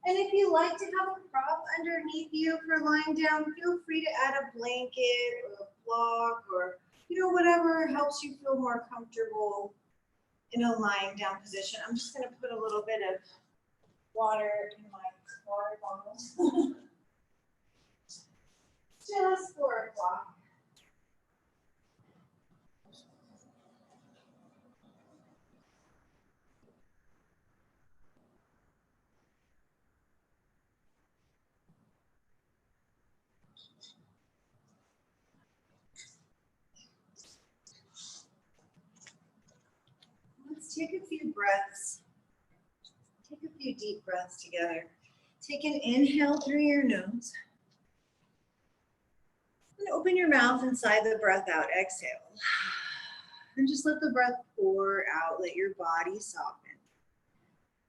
And if you like to have a prop underneath you for lying down, feel free to add a blanket or a block or, whatever helps you feel more comfortable in a lying down position. I'm just going to put a little bit of water in my water bottle. Just 4 o'clock. Let's take a few breaths. Take a few deep breaths together. Take an inhale through your nose. And open your mouth and sigh the breath out. Exhale. And just let the breath pour out. Let your body soften.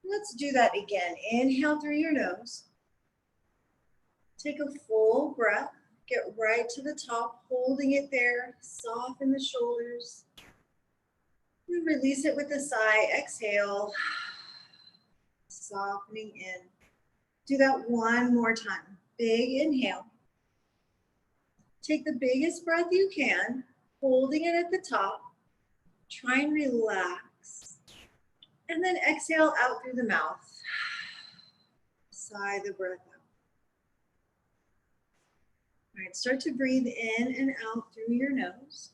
Let's do that again. Inhale through your nose. Take a full breath. Get right to the top, holding it there. Soften the shoulders. And release it with a sigh. Exhale. Softening in. Do that one more time. Big inhale. Take the biggest breath you can, holding it at the top. Try and relax. And then exhale out through the mouth. Sigh the breath out. All right, start to breathe in and out through your nose.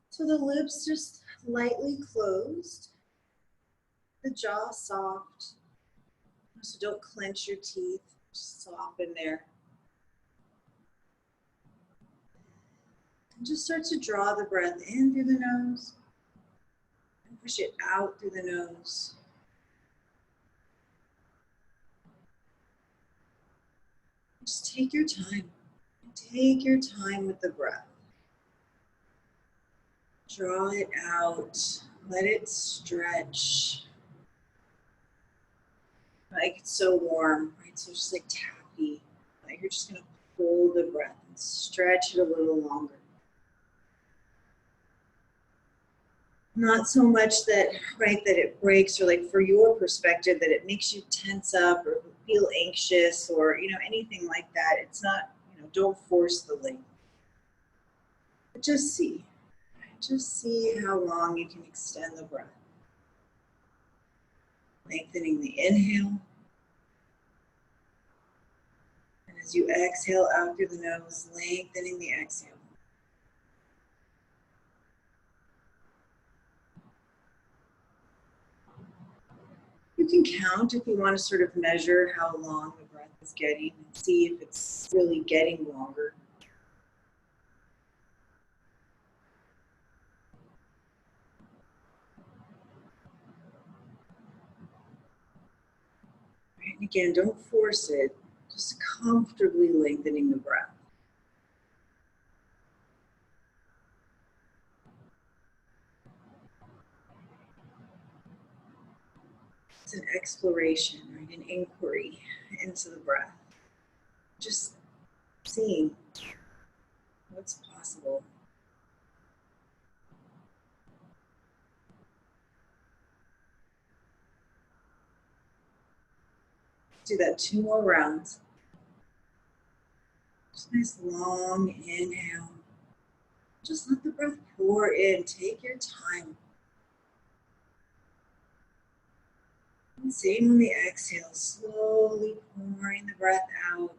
So the lips just lightly closed. The jaw soft. So don't clench your teeth. Just soften there. And just start to draw the breath in through the nose. And push it out through the nose. Just take your time. Take your time with the breath. Draw it out. Let it stretch. Like it's so warm, right? So just like taffy. Like you're just gonna hold the breath and stretch it a little longer. Not so much that, right, that it breaks or like for your perspective that it makes you tense up or feel anxious or, anything like that. It's not, don't force the length. But just see. Just see how long you can extend the breath. Lengthening the inhale. And as you exhale out through the nose, lengthening the exhale. You can count if you want to sort of measure how long the breath is getting and see if it's really getting longer. And again, don't force it, just comfortably lengthening the breath. It's an exploration, right? An inquiry into the breath. Just seeing what's possible. Do that 2 more rounds. Just nice long inhale. Just let the breath pour in. Take your time. And same on the exhale, slowly pouring the breath out.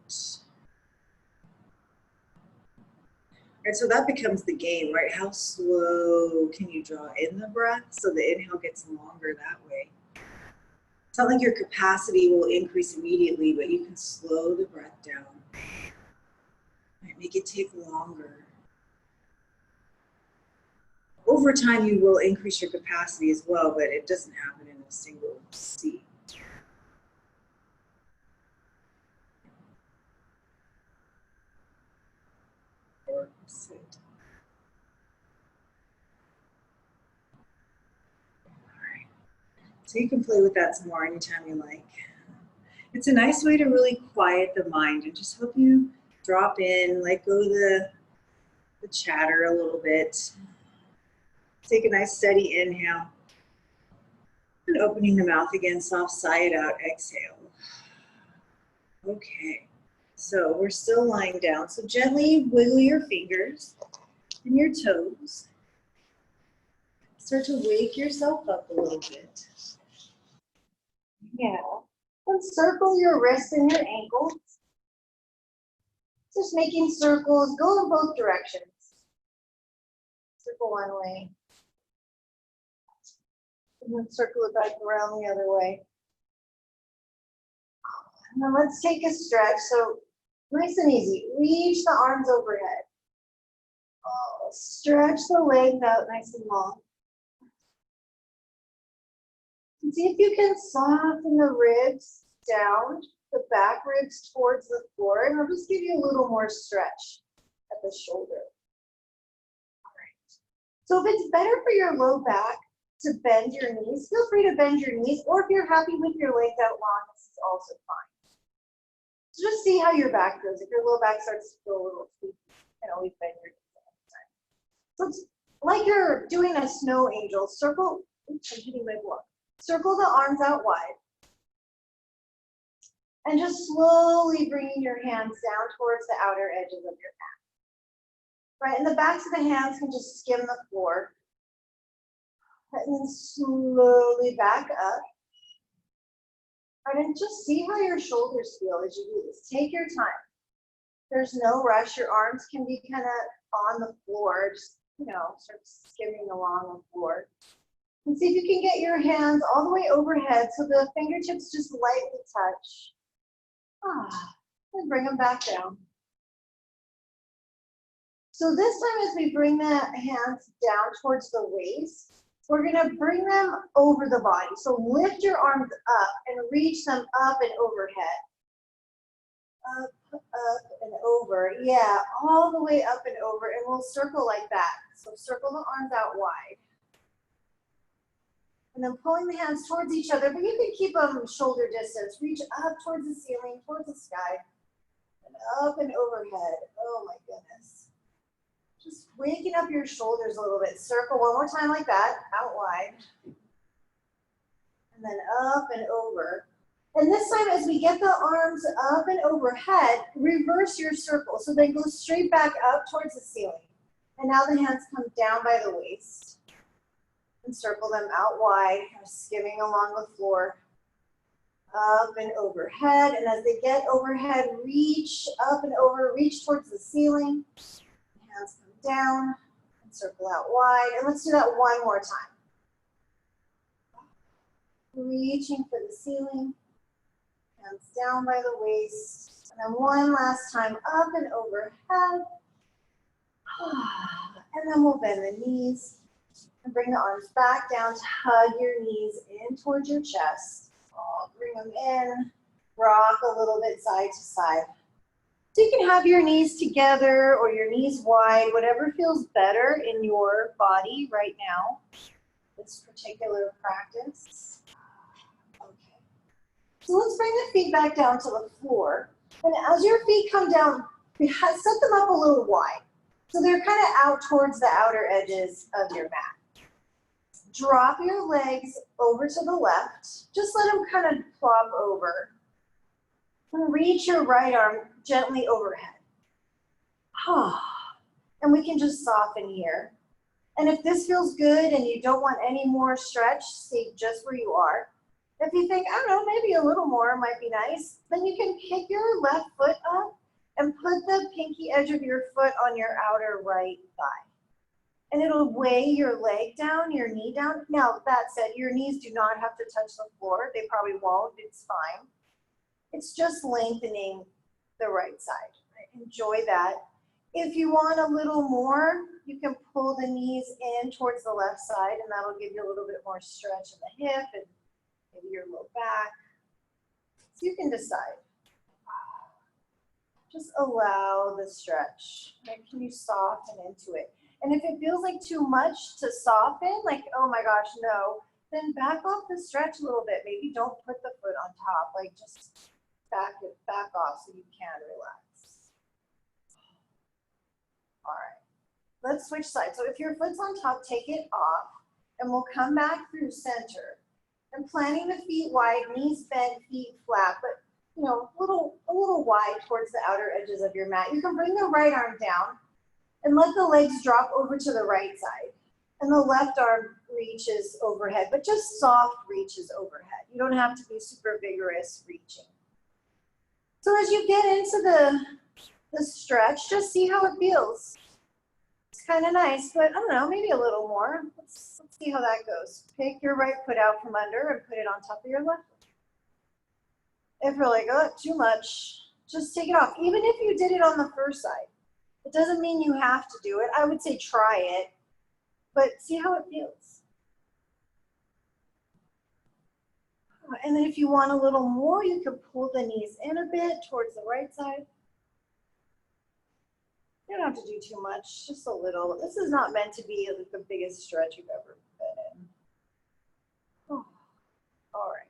Right, so that becomes the game, right? How slow can you draw in the breath so the inhale gets longer that way? It's not like your capacity will increase immediately, but you can slow the breath down. Right, make it take longer. Over time, you will increase your capacity as well, but it doesn't happen in a single seat. Or sit. So you can play with that some more anytime you like. It's a nice way to really quiet the mind and just help you drop in, let go the chatter a little bit. Take a nice steady inhale. And opening the mouth again, soft sigh it out, exhale. Okay, so we're still lying down. So gently wiggle your fingers and your toes. Start to wake yourself up a little bit. Yeah. And circle your wrists and your ankles. Just making circles, go in both directions. Circle one way. And then circle it back around the other way. And then let's take a stretch. So nice and easy. Reach the arms overhead. Oh, stretch the legs out nice and long. And see if you can soften the ribs down, the back ribs towards the floor, and I'll just give you a little more stretch at the shoulder. All right. So if it's better for your low back to bend your knees, feel free to bend your knees, or if you're happy with your legs out long, this is also fine. So just see how your back goes. If your low back starts to feel a little squeaky, you can always bend your knees at the time. So it's like you're doing a snow angel. Circle, oops, I'm hitting my block. Circle the arms out wide. And just slowly bringing your hands down towards the outer edges of your mat. Right, and the backs of the hands can just skim the floor. And then slowly back up. Right, and just see how your shoulders feel as you do this. Take your time. There's no rush. Your arms can be kind of on the floor. Just, start skimming along the floor. And see if you can get your hands all the way overhead so the fingertips just lightly touch. And bring them back down. So this time as we bring the hands down towards the waist, we're going to bring them over the body. So lift your arms up and reach them up and overhead. Up and over. Yeah, all the way up and over. And we'll circle like that. So circle the arms out wide. And then pulling the hands towards each other, but you can keep them shoulder distance. Reach up towards the ceiling, towards the sky. And up and overhead. Oh my goodness. Just waking up your shoulders a little bit. Circle one more time like that, out wide. And then up and over. And this time as we get the arms up and overhead, reverse your circle. So they go straight back up towards the ceiling. And now the hands come down by the waist. And circle them out wide, kind of skimming along the floor. Up and overhead. And as they get overhead, reach up and over, reach towards the ceiling. Hands come down and circle out wide. And let's do that one more time. Reaching for the ceiling. Hands down by the waist. And then one last time, up and overhead. And then we'll bend the knees. And bring the arms back down to hug your knees in towards your chest. Bring them in. Rock a little bit side to side. So you can have your knees together or your knees wide, whatever feels better in your body right now. This particular practice. Okay. So let's bring the feet back down to the floor. And as your feet come down, set them up a little wide. So they're kind of out towards the outer edges of your mat. Drop your legs over to the left. Just let them kind of plop over. And reach your right arm gently overhead. And we can just soften here. And if this feels good and you don't want any more stretch, stay just where you are. If you think, I don't know, maybe a little more might be nice, then you can kick your left foot up and put the pinky edge of your foot on your outer right thigh. And it'll weigh your leg down, your knee down. Now, that said, your knees do not have to touch the floor. They probably won't. It's fine. It's just lengthening the right side. Right? Enjoy that. If you want a little more, you can pull the knees in towards the left side, and that'll give you a little bit more stretch in the hip and maybe your low back. So you can decide. Just allow the stretch. Right? Can you soften into it? And if it feels like too much to soften, like, oh my gosh, no, then back off the stretch a little bit. Maybe don't put the foot on top, like just back off so you can relax. All right, let's switch sides. So if your foot's on top, take it off. And we'll come back through center. And planting the feet wide, knees bent, feet flat, but you know, a little wide towards the outer edges of your mat. You can bring the right arm down and let the legs drop over to the right side. And the left arm reaches overhead, but just soft reaches overhead. You don't have to be super vigorous reaching. So as you get into the stretch, just see how it feels. It's kind of nice, but I don't know, maybe a little more. Let's see how that goes. Pick your right foot out from under and put it on top of your left foot. If you're like, oh, too much, just take it off. Even if you did it on the first side, it doesn't mean you have to do it. I would say try it, but see how it feels. And then if you want a little more, you can pull the knees in a bit towards the right side. You don't have to do too much, just a little. This is not meant to be like the biggest stretch you've ever been in. Oh, all right.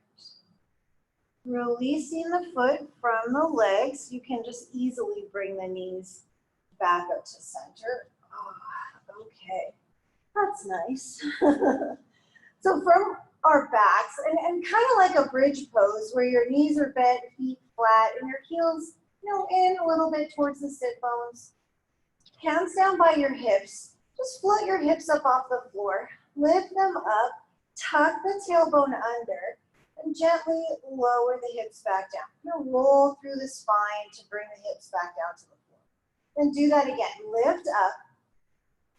Releasing the foot from the legs, you can just easily bring the knees back up to center. Oh, okay, that's nice. So from our backs, and kind of like a bridge pose where your knees are bent, feet flat, and your heels, you know, in a little bit towards the sit bones. Hands down by your hips. Just float your hips up off the floor. Lift them up, tuck the tailbone under, and gently lower the hips back down. You're gonna roll through the spine to bring the hips back down to the floor. Then do that again. Lift up.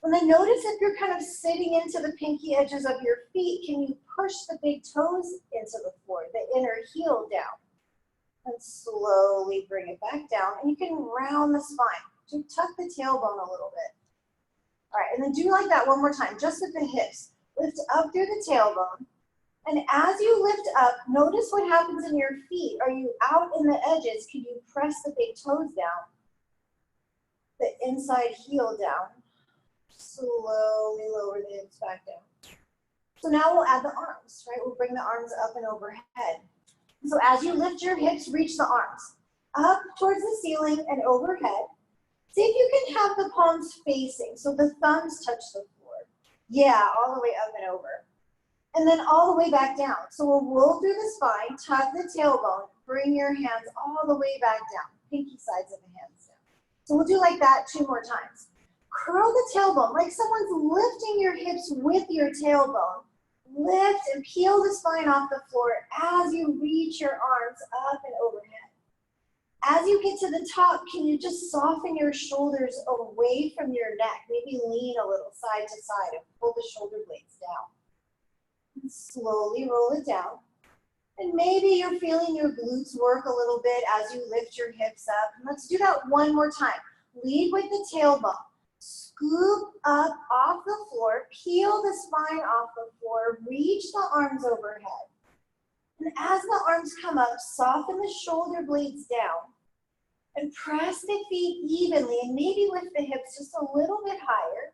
And then notice if you're kind of sitting into the pinky edges of your feet, can you push the big toes into the floor, the inner heel down? And slowly bring it back down. And you can round the spine. So tuck the tailbone a little bit. All right, and then do like that one more time, just with the hips. Lift up through the tailbone. And as you lift up, notice what happens in your feet. Are you out in the edges? Can you press the big toes down? The inside heel down. Slowly lower the hips back down. So now we'll add the arms, right? We'll bring the arms up and overhead. So as you lift your hips, reach the arms up towards the ceiling and overhead. See if you can have the palms facing, so the thumbs touch the floor. Yeah, all the way up and over. And then all the way back down. So we'll roll through the spine, tuck the tailbone, bring your hands all the way back down, pinky sides of the hands down. So we'll do like that 2 more times. Curl the tailbone, like someone's lifting your hips with your tailbone. Lift and peel the spine off the floor as you reach your arms up and overhead. As you get to the top, can you just soften your shoulders away from your neck? Maybe lean a little side to side and pull the shoulder blades down. And slowly roll it down. And maybe you're feeling your glutes work a little bit as you lift your hips up. And let's do that one more time. Lead with the tailbone. Scoop up off the floor. Peel the spine off the floor. Reach the arms overhead. And as the arms come up, soften the shoulder blades down. And press the feet evenly, and maybe lift the hips just a little bit higher.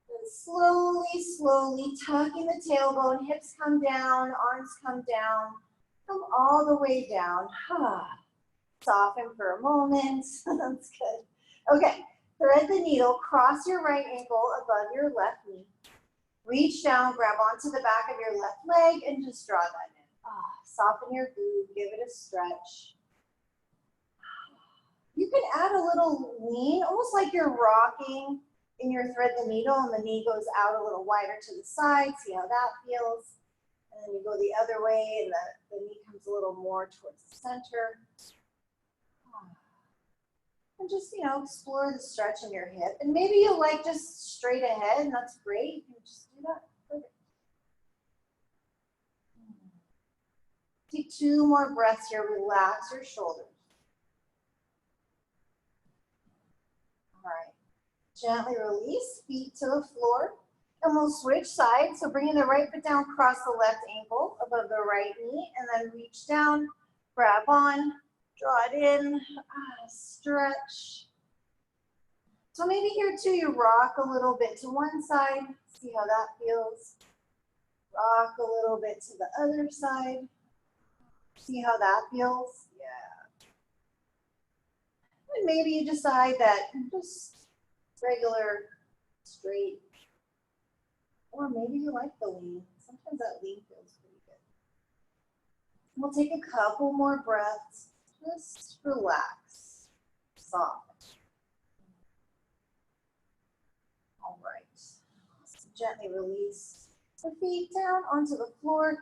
And slowly, slowly tucking the tailbone, hips come down, arms come down, come all the way down. Soften for a moment. That's good. Okay, thread the needle, cross your right ankle above your left knee. Reach down, grab onto the back of your left leg, and just draw that in. Soften your glute, give it a stretch. You can add a little lean, almost like you're rocking in your thread the needle and the knee goes out a little wider to the side. See how that feels. And then you go the other way and the knee comes a little more towards the center. And just, you know, explore the stretch in your hip. And maybe you like just straight ahead, and that's great. You can just do that. Perfect. Take 2 more breaths here. Relax your shoulders. All right, gently release, feet to the floor, and we'll switch sides. So bringing the right foot down, cross the left ankle above the right knee, and then reach down, grab on, draw it in, stretch. So maybe here too, you rock a little bit to one side, see how that feels. Rock a little bit to the other side, see how that feels. And maybe you decide that just regular, straight, Or maybe you like the lean. Sometimes that lean feels pretty good. We'll take a couple more breaths. Just relax. Soften. All right. So gently release the feet down onto the floor.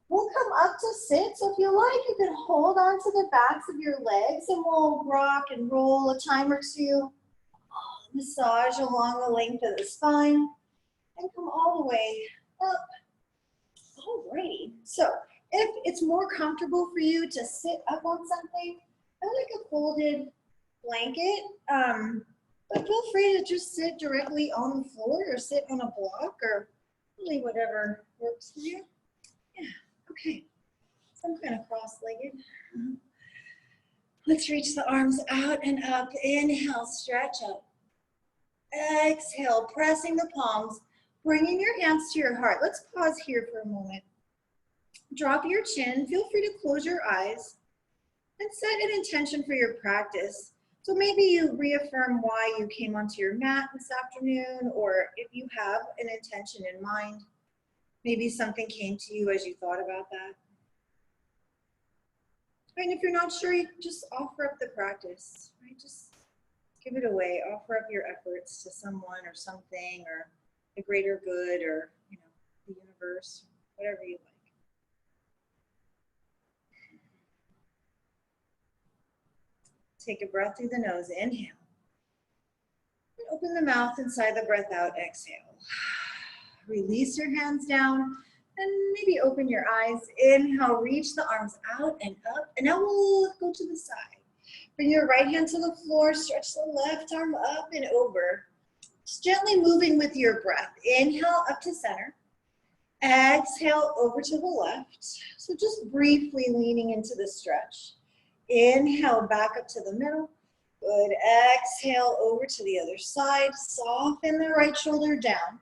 We'll come up to sit. So if you like, you can hold onto the backs of your legs and we'll rock and roll a time or two. Massage along the length of the spine and come all the way up. Alrighty. So if it's more comfortable for you to sit up on something, I like a folded blanket. But feel free to just sit directly on the floor or sit on a block or really whatever works for you. Yeah, okay. So I'm kind of cross-legged. Let's reach the arms out and up. Inhale, stretch up. Exhale, pressing the palms, bringing your hands to your heart. Let's pause here for a moment. Drop your chin. Feel free to close your eyes and set an intention for your practice. So maybe you reaffirm why you came onto your mat this afternoon, or if you have an intention in mind, maybe something came to you as you thought about that. And if you're not sure, you can just offer up the practice, right? Just give it away. Offer up your efforts to someone or something, or the greater good, or the universe, whatever you like. Take a breath through the nose, inhale. And open the mouth and sigh the breath out, exhale. Release your hands down and maybe open your eyes. Inhale, reach the arms out and up. And now we'll go to the side. Bring your right hand to the floor, stretch the left arm up and over. Just gently moving with your breath. Inhale up to center. Exhale over to the left. So just briefly leaning into the stretch. Inhale back up to the middle. Good. Exhale over to the other side. Soften the right shoulder down.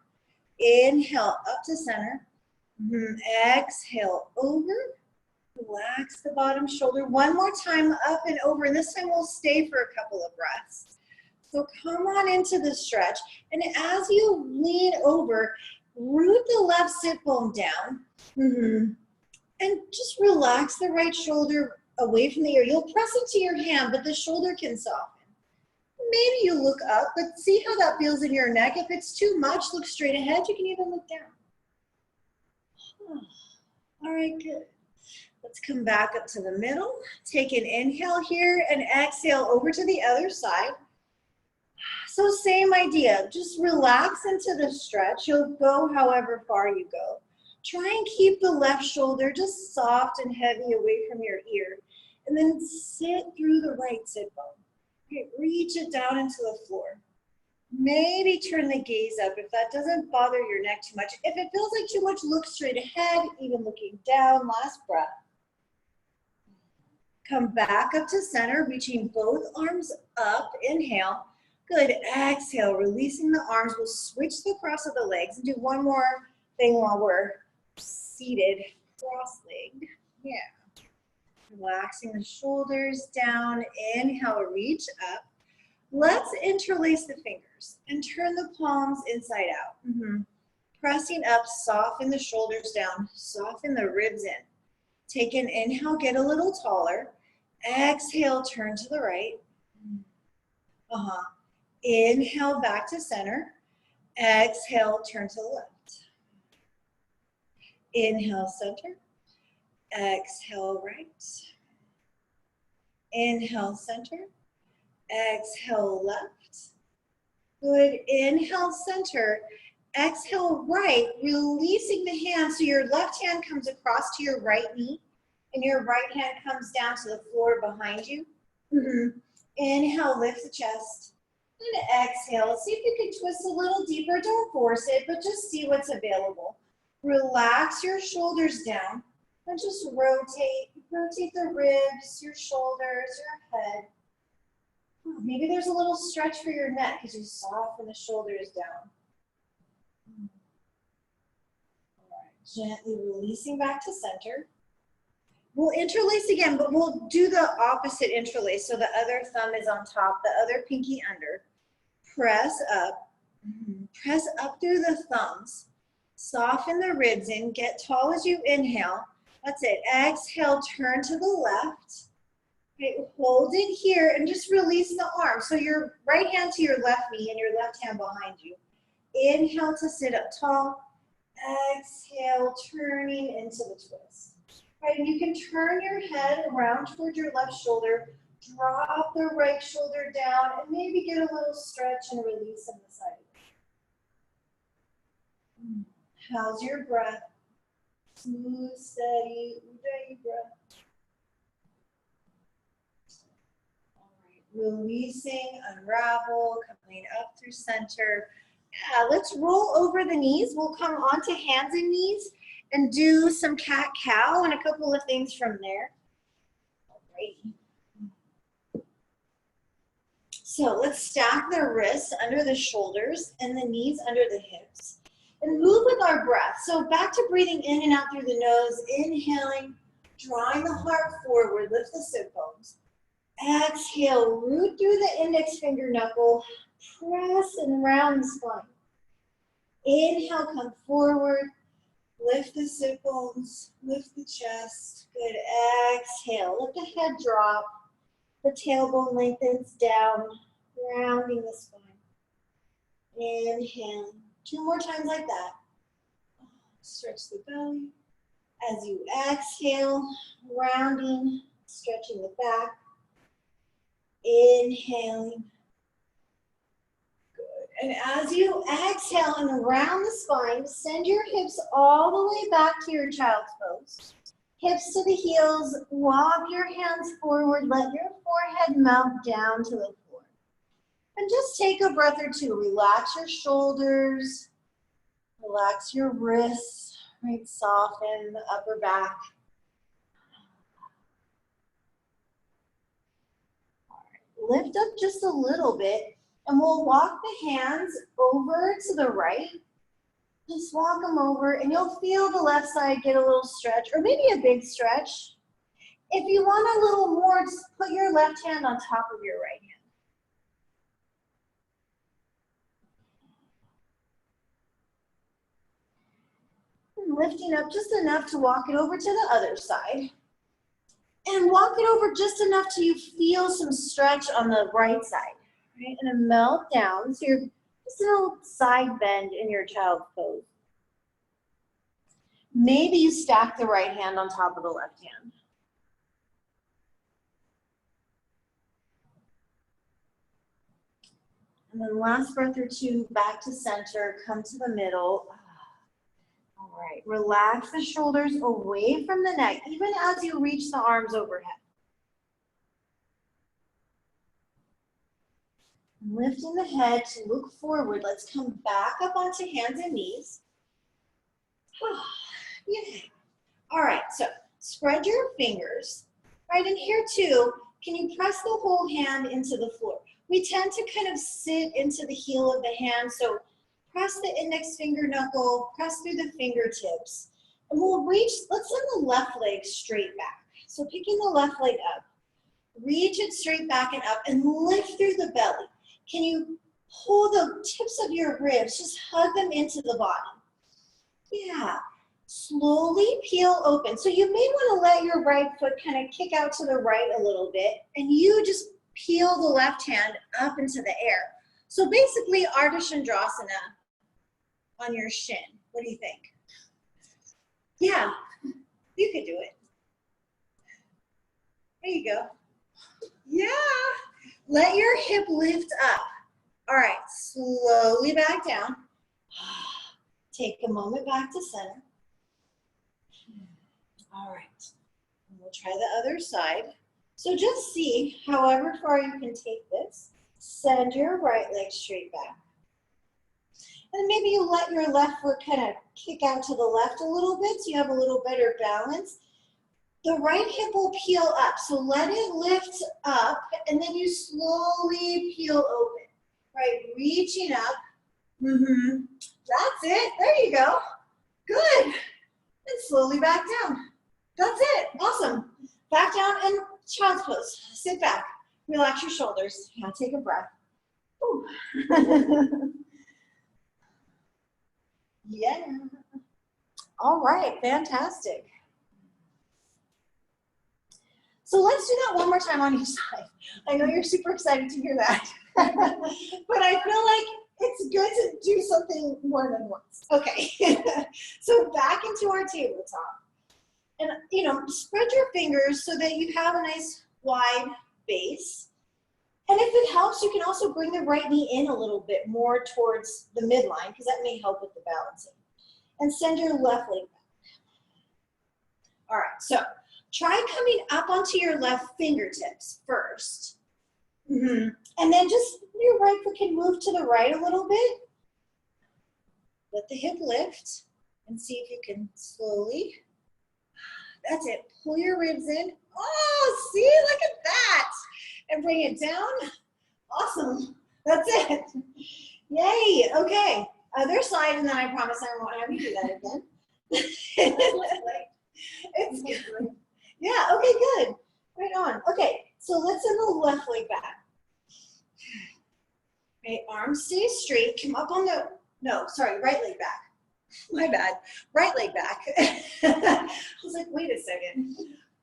Inhale up to center. Exhale over. Relax the bottom shoulder. One more time up and over. And this time we'll stay for a couple of breaths. So come on into the stretch. And as you lean over, root the left sit bone down. And just relax the right shoulder away from the ear. You'll press into your hand, but the shoulder can soften. Maybe you look up, but see how that feels in your neck. If it's too much, look straight ahead. You can even look down. All right, good. Let's come back up to the middle. Take an inhale here and exhale over to the other side. So same idea, just relax into the stretch. You'll go however far you go. Try and keep the left shoulder just soft and heavy away from your ear. And then sit through the right sit bone. Okay, reach it down into the floor. Maybe turn the gaze up if that doesn't bother your neck too much. If it feels like too much, look straight ahead, even looking down. Last breath. Come back up to center, reaching both arms up. Inhale. Good. Exhale, releasing the arms. We'll switch the cross of the legs and do one more thing while we're seated, cross-legged. Yeah. Relaxing the shoulders down. Inhale, reach up. Let's interlace the fingers and turn the palms inside out. Pressing up, soften the shoulders down, soften the ribs in. Take an inhale, get a little taller. Exhale, turn to the right. Inhale, back to center. Exhale, turn to the left. Inhale, center. Exhale, right. Inhale, center. Exhale, left. Good. Inhale, center. Exhale, right. Releasing the hand so your left hand comes across to your right knee and your right hand comes down to the floor behind you. Inhale, lift the chest. And exhale. See if you can twist a little deeper. Don't force it, but just see what's available. Relax your shoulders down and just rotate. Rotate the ribs, your shoulders, your head. Maybe there's a little stretch for your neck as you soften the shoulders down. All right, gently releasing back to center. We'll interlace again, but we'll do the opposite interlace. So the other thumb is on top, the other pinky under. Press up through the thumbs. Soften the ribs in. Get tall as you inhale. That's it. Exhale, turn to the left. Okay, hold it here and just release the arm. So your right hand to your left knee and your left hand behind you. Inhale to sit up tall. Exhale, turning into the twist. Right, and you can turn your head around toward your left shoulder. Drop the right shoulder down and maybe get a little stretch and release on the side. How's your breath? Smooth, steady, ujjayi breath. All right, releasing, unravel, coming up through center. Yeah, let's roll over the knees. We'll come onto hands and knees and do some cat-cow and a couple of things from there. All right. So let's stack the wrists under the shoulders and the knees under the hips. And move with our breath. So back to breathing in and out through the nose. Inhaling, drawing the heart forward. Lift the sit bones. Exhale, root through the index finger knuckle. Press and round the spine. Inhale, come forward. Lift the sit bones. Lift the chest. Good. Exhale. Let the head drop. The tailbone lengthens down, rounding the spine. Inhale. 2 more times like that. Stretch the belly. As you exhale, rounding, stretching the back. Inhaling. Good. And as you exhale and round the spine, send your hips all the way back to your child's pose. Hips to the heels, walk your hands forward, let your forehead melt down to the floor. And just take a breath or two. Relax your shoulders, relax your wrists, right? Soften the upper back. All right. Lift up just a little bit, and we'll walk the hands over to the right. Just walk them over, and you'll feel the left side get a little stretch, or maybe a big stretch. If you want a little more, just put your left hand on top of your right hand. Lifting up just enough to walk it over to the other side. And walk it over just enough till you feel some stretch on the right side, right? And a melt down. So you're just a little side bend in your child's pose. Maybe you stack the right hand on top of the left hand. And then last breath or two, back to center, come to the middle. All right, relax the shoulders away from the neck, even as you reach the arms overhead. Lifting the head to look forward. Let's come back up onto hands and knees. Yeah. All right, so spread your fingers. Right, and here too, can you press the whole hand into the floor? We tend to kind of sit into the heel of the hand, so press the index finger knuckle, press through the fingertips. And we'll reach, let's send the left leg straight back. So picking the left leg up, reach it straight back and up and lift through the belly. Can you pull the tips of your ribs, just hug them into the body. Yeah, slowly peel open. So you may want to let your right foot kind of kick out to the right a little bit and you just peel the left hand up into the air. So basically Ardha Chandrasana on your shin. What do you think? Yeah, you could do it. There you go. Yeah. Let your hip lift up. All right, slowly back down. Take a moment back to center. All right, and we'll try the other side. So just see, however far you can take this, send your right leg straight back. And maybe you let your left foot kind of kick out to the left a little bit so you have a little better balance. The right hip will peel up, so let it lift up, and then you slowly peel open, right? Reaching up. That's it. There you go. Good. And slowly back down. That's it. Awesome. Back down and child's pose. Sit back. Relax your shoulders. Now take a breath. Yeah. All right, fantastic. So let's do that one more time on each side. I know you're super excited to hear that, but I feel like it's good to do something more than once. Okay, so back into our tabletop. And, spread your fingers so that you have a nice wide base. And if it helps, you can also bring the right knee in a little bit more towards the midline because that may help with the balancing. And send your left leg back. All right, so try coming up onto your left fingertips first. And then just your right foot can move to the right a little bit. Let the hip lift and see if you can slowly. That's it. Pull your ribs in. Oh, see, look at that. And bring it down. Awesome. That's it. Yay. Okay. Other side, and then I promise I won't have you do that again. It's good. Yeah, okay, good. Right on. Okay, so let's send the left leg back. Okay, arms stay straight. Come up on the, right leg back. My bad. Right leg back. I was like, wait a second.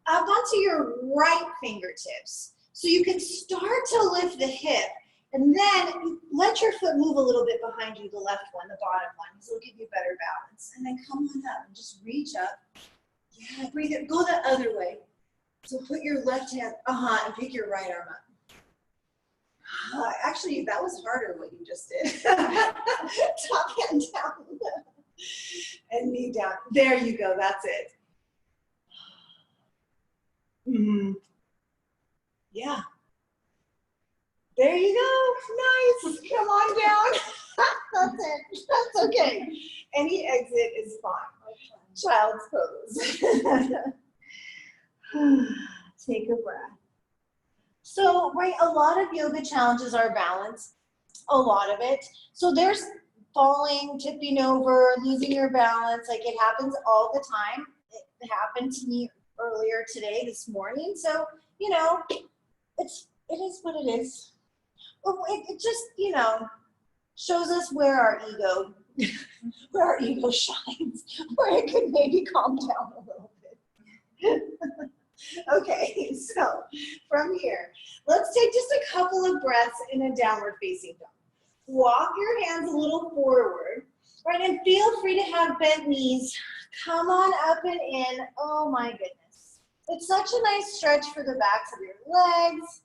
Up onto your right fingertips. So you can start to lift the hip and then let your foot move a little bit behind you, the left one, the bottom one, because it'll give you better balance. And then come on up and just reach up. Yeah, breathe it. Go the other way. So put your left hand, and pick your right arm up. Actually, that was harder what you just did. Top hand down. And knee down. There you go. That's it. Yeah. There you go. Nice. Come on down. That's it. That's okay. Any exit is fine. Child's pose. Take a breath. So, right, a lot of yoga challenges are balance. A lot of it. So there's falling, tipping over, losing your balance. Like it happens all the time. It happened to me earlier today, this morning. So, it is what it is. It just, shows us where our ego shines, where it could maybe calm down a little bit. Okay, so from here, let's take just a couple of breaths in a downward facing dog. Walk your hands a little forward, right, and feel free to have bent knees. Come on up and in. Oh my goodness. It's such a nice stretch for the backs of your legs,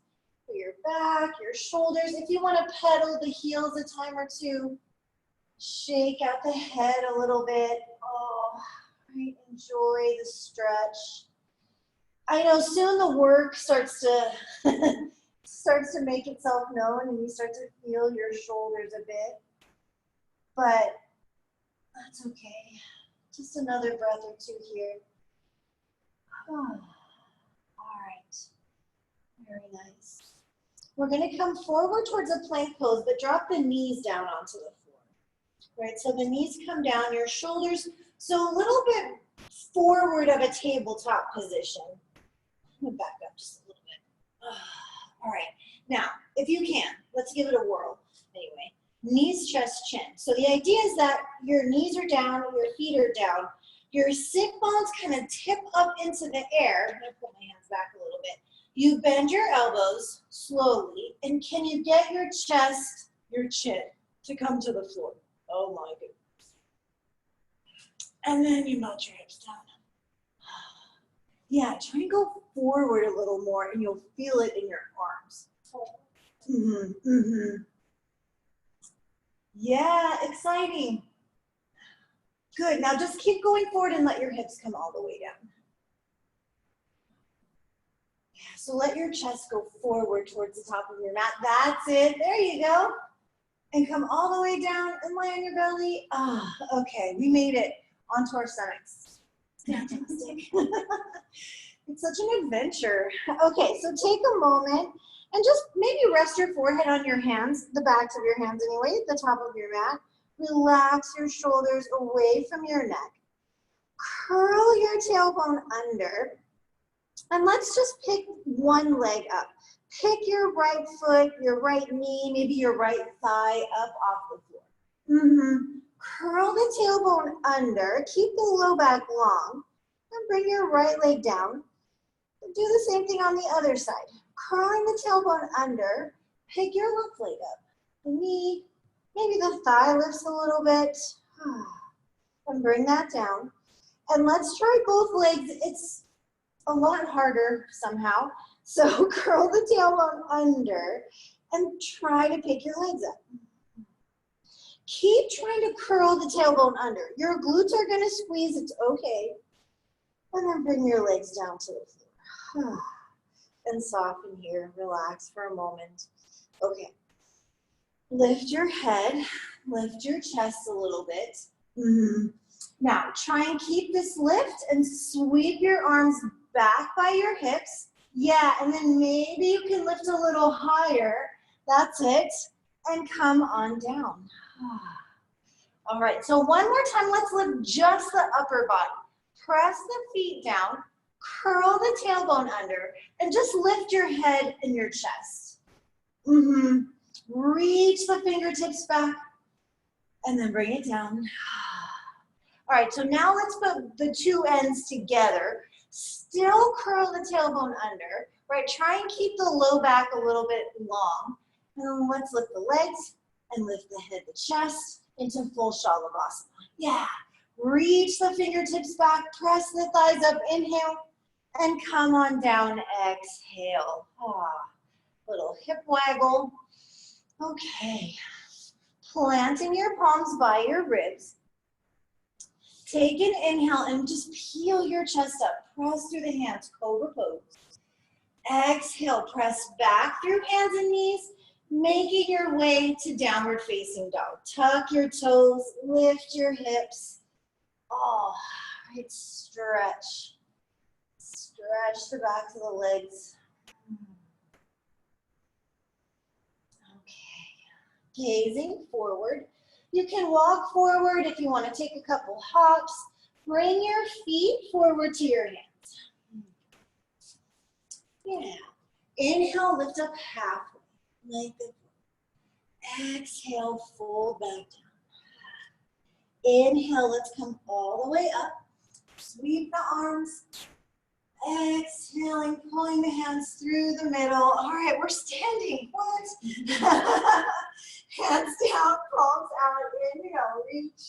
for your back, your shoulders. If you want to pedal the heels a time or two, shake out the head a little bit. Oh, right, enjoy the stretch. I know soon the work starts to make itself known and you start to feel your shoulders a bit, but that's okay. Just another breath or two here. All right, very nice. We're going to come forward towards a plank pose, but drop the knees down onto the floor. Right, so the knees come down, your shoulders, so a little bit forward of a tabletop position. I'm going to back up just a little bit. All right, now, if you can, let's give it a whirl. Anyway, knees, chest, chin. So the idea is that your knees are down, your feet are down, your sit bones kind of tip up into the air. I'm going to put my hands back a little bit. You bend your elbows slowly, and can you get your chest, your chin to come to the floor? Oh my goodness. And then you melt your hips down. Yeah, try and go forward a little more and you'll feel it in your arms. Yeah, exciting. Good, now just keep going forward and let your hips come all the way down. Yeah, so let your chest go forward towards the top of your mat. That's it, there you go. And come all the way down and lay on your belly. Okay, we made it onto our stomachs. Fantastic. It's such an adventure. Okay, so take a moment and just maybe rest your forehead on your hands, the backs of your hands anyway, at the top of your mat. Relax your shoulders away from your neck. Curl your tailbone under. And let's just pick one leg up. Pick your right foot, your right knee, maybe your right thigh up off the floor. Curl the tailbone under, keep the low back long, and bring your right leg down. Do the same thing on the other side. Curling the tailbone under, pick your left leg up. The knee, maybe the thigh lifts a little bit. And bring that down. And let's try both legs. It's a lot harder somehow. So curl the tailbone under and try to pick your legs up. Keep trying to curl the tailbone under. Your glutes are going to squeeze. It's okay. And then bring your legs down to the floor. And soften here. Relax for a moment. Okay. Lift your head. Lift your chest a little bit. Now, try and keep this lift and sweep your arms back by your hips. Yeah, and then maybe you can lift a little higher. That's it. And come on down. All right, so one more time, let's lift just the upper body. Press the feet down, curl the tailbone under, and just lift your head and your chest. Reach the fingertips back, and then bring it down. All right, so now let's put the two ends together. Still curl the tailbone under, right? Try and keep the low back a little bit long. And let's lift the legs and lift the head, the chest into full Shalabhasana. Yeah, reach the fingertips back, press the thighs up, inhale, and come on down, exhale. Little hip waggle. Okay, planting your palms by your ribs. Take an inhale and just peel your chest up. Press through the hands, cobra pose. Exhale, press back through hands and knees, making your way to downward facing dog. Tuck your toes, lift your hips. Right, stretch. Stretch the backs of the legs. Okay, gazing forward. You can walk forward if you want to take a couple hops. Bring your feet forward to your hands. Yeah. Inhale, lift up halfway. Lengthen. Exhale, fold back down. Inhale, let's come all the way up. Sweep the arms. Exhaling, pulling the hands through the middle. All right, we're standing. What? Hands down, palms out. Inhale, reach.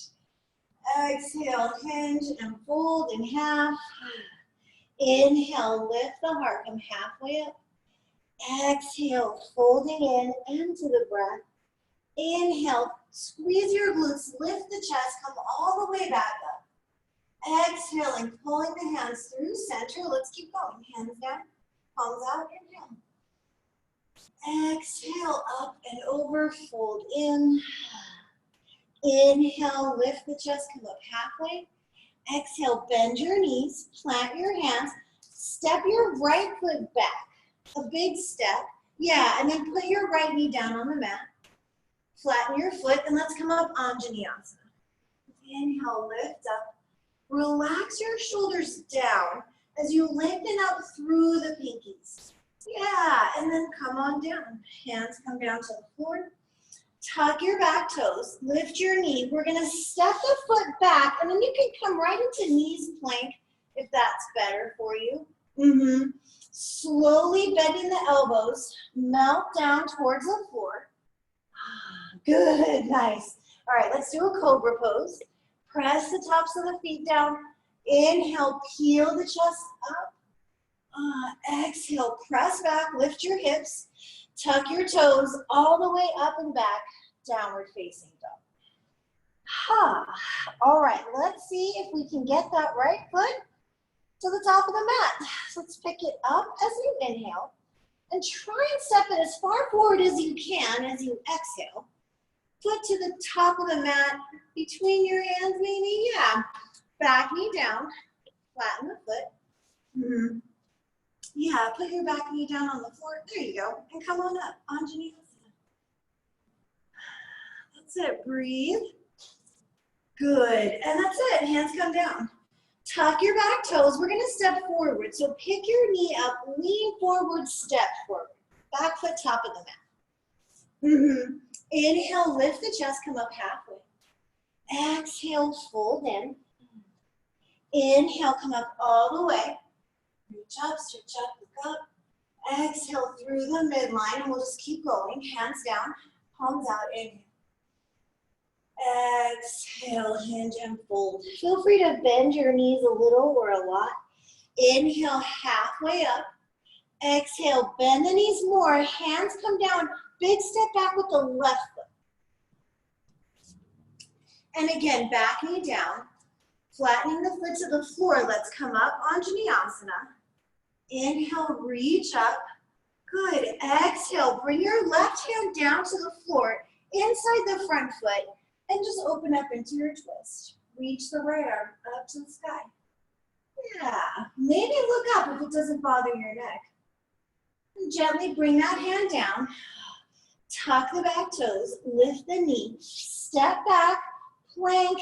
Exhale, hinge and fold in half. Inhale, lift the heart, come halfway up. Exhale, folding in into the breath. Inhale, squeeze your glutes, lift the chest, come all the way back up. Exhaling, pulling the hands through center. Let's keep going. Hands down, palms out, inhale. Exhale, up and over, fold in. Inhale, lift the chest, come up halfway. Exhale, bend your knees, plant your hands, step your right foot back. A big step. Yeah, and then put your right knee down on the mat. Flatten your foot, and let's come up Anjaneyasana. Inhale, lift up. Relax your shoulders down as you lengthen up through the pinkies. Yeah, and then come on down. Hands come down to the floor. Tuck your back toes. Lift your knee. We're going to step the foot back, and then you can come right into knees plank if that's better for you. Slowly bending the elbows. Melt down towards the floor. Good, nice. All right, let's do a cobra pose. Press the tops of the feet down. Inhale, peel the chest up. Exhale, press back, lift your hips. Tuck your toes all the way up and back, downward facing dog. All right, let's see if we can get that right foot to the top of the mat. So let's pick it up as you inhale and try and step it as far forward as you can as you exhale. Foot to the top of the mat, between your hands maybe, yeah. Back knee down, flatten the foot. Yeah, put your back knee down on the floor. There you go. And come on up, Anjaneyasana. That's it, breathe. Good, and that's it, hands come down. Tuck your back toes, we're gonna step forward. So pick your knee up, lean forward, step forward. Back foot top of the mat. Inhale, lift the chest, come up halfway. Exhale, fold in. Inhale, come up all the way. Reach up, stretch up, look up. Exhale through the midline, and we'll just keep going. Hands down, palms out, inhale. Exhale, hinge and fold. Feel free to bend your knees a little or a lot. Inhale, halfway up. Exhale, bend the knees more. Hands come down. Big step back with the left foot. And again, back knee down. Flattening the foot to the floor. Let's come up, Anjaneyasana. Inhale, reach up. Good. Exhale, bring your left hand down to the floor, inside the front foot, and just open up into your twist. Reach the right arm up to the sky. Yeah. Maybe look up if it doesn't bother your neck. And gently bring that hand down. Tuck the back toes. Lift the knee. Step back. Plank.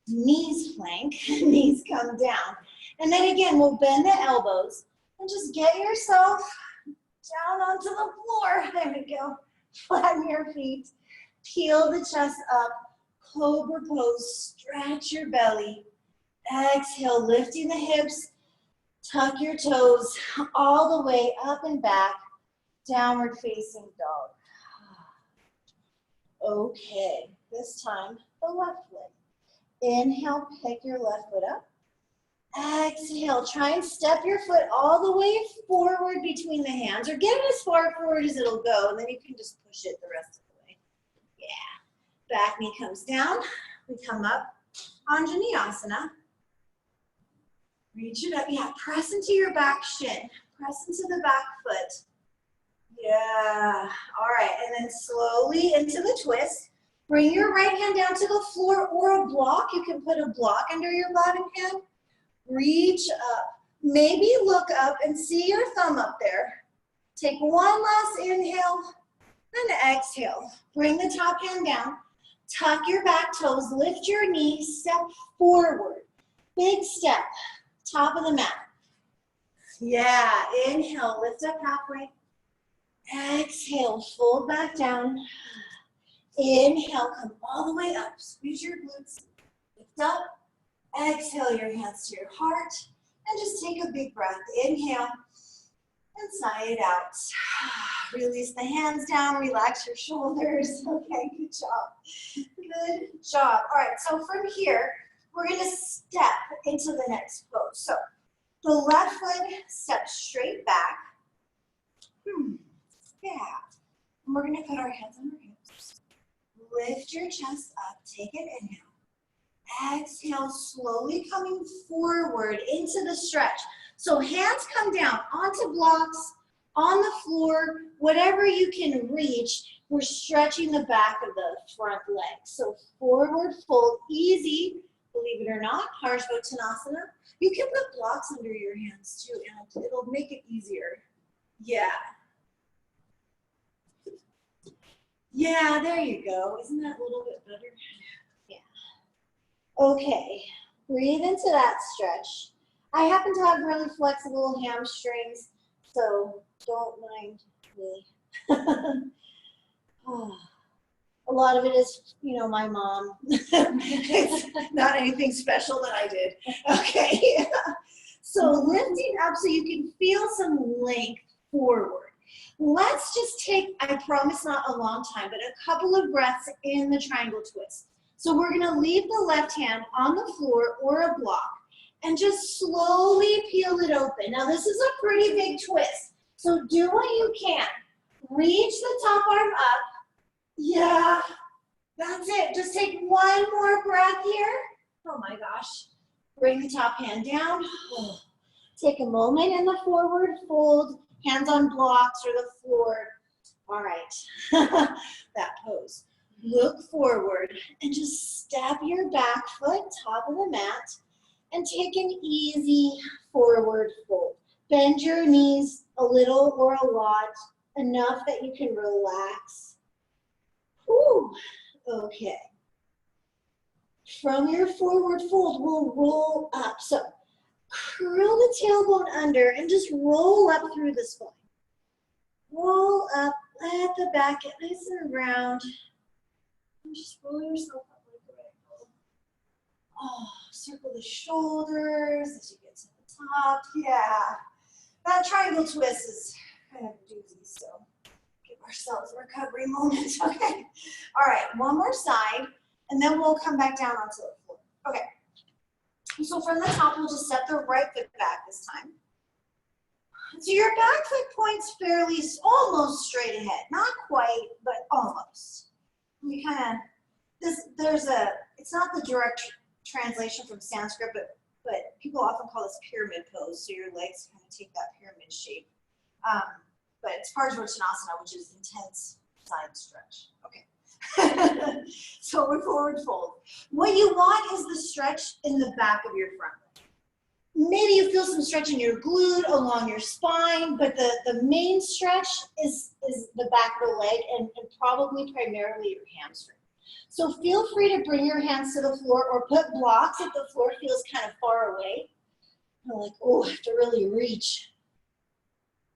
Knees plank. Knees come down. And then again, we'll bend the elbows. And just get yourself down onto the floor. There we go. Flatten your feet. Peel the chest up. Cobra pose. Stretch your belly. Exhale, lifting the hips. Tuck your toes all the way up and back. Downward facing dog. Okay, this time the left leg. Inhale, pick your left foot up. Exhale, try and step your foot all the way forward between the hands, or get it as far forward as it'll go, and then you can just push it the rest of the way. Yeah. Back knee comes down. We come up, Anjaneyasana. Reach it up. Yeah, press into your back shin. Press into the back foot. Yeah. All right, and then slowly into the twist. Bring your right hand down to the floor or a block. You can put a block under your bottom hand. Reach up. Maybe look up and see your thumb up there. Take one last inhale and exhale. Bring the top hand down. Tuck your back toes. Lift your knees. Step forward. Big step. Top of the mat. Yeah. Inhale. Lift up halfway. Exhale. Fold back down. Inhale. Come all the way up. Squeeze your glutes. Lift up. Exhale your hands to your heart, and just take a big breath. Inhale, and sigh it out. Release the hands down, relax your shoulders. Okay, good job. Good job. All right, so from here, we're gonna step into the next pose. So the left foot steps straight back. Yeah. And we're gonna put our hands on our hips. Lift your chest up, take an inhale. Exhale, slowly coming forward into the stretch. So hands come down onto blocks, on the floor, whatever you can reach. We're stretching the back of the front leg. So forward fold, easy, believe it or not, Parsvottanasana. You can put blocks under your hands too, and it'll make it easier. Yeah. Yeah, there you go. Isn't that a little bit better? Okay, breathe into that stretch. I happen to have really flexible hamstrings, so don't mind me. A lot of it is, you know, my mom. It's not anything special that I did. Okay, so lifting up so you can feel some length forward. Let's just take, I promise not a long time, but a couple of breaths in the triangle twist. So we're gonna leave the left hand on the floor or a block and just slowly peel it open. Now this is a pretty big twist, so do what you can. Reach the top arm up. Yeah, that's it. Just take one more breath here. Oh my gosh. Bring the top hand down. Take a moment in the forward fold, hands on blocks or the floor. All right, that pose. Look forward and just step your back foot, top of the mat, and take an easy forward fold. Bend your knees a little or a lot, enough that you can relax. Whew. Okay. From your forward fold, we'll roll up. So curl the tailbone under and just roll up through the spine. Roll up, let the back get nice and round. And just roll yourself up like a ragdoll. Oh, circle the shoulders as you get to the top. Yeah. That triangle twist is kind of a doozy, so give ourselves a recovery moment. Okay. All right, one more side, and then we'll come back down onto the floor. Okay. So from the top, we'll just step the right foot back this time. So your back foot points fairly, almost straight ahead. Not quite, but almost. We kind of, it's not the direct translation from Sanskrit, but people often call this pyramid pose. So your legs kind of take that pyramid shape. But it's Parsvartanasana, which is intense side stretch. Okay. So we're forward fold. What you want is the stretch in the back of your front leg. Maybe you feel some stretch in your glute, along your spine, but the main stretch is the back of the leg and probably primarily your hamstring. So feel free to bring your hands to the floor or put blocks if the floor feels kind of far away. You're like, oh, I have to really reach.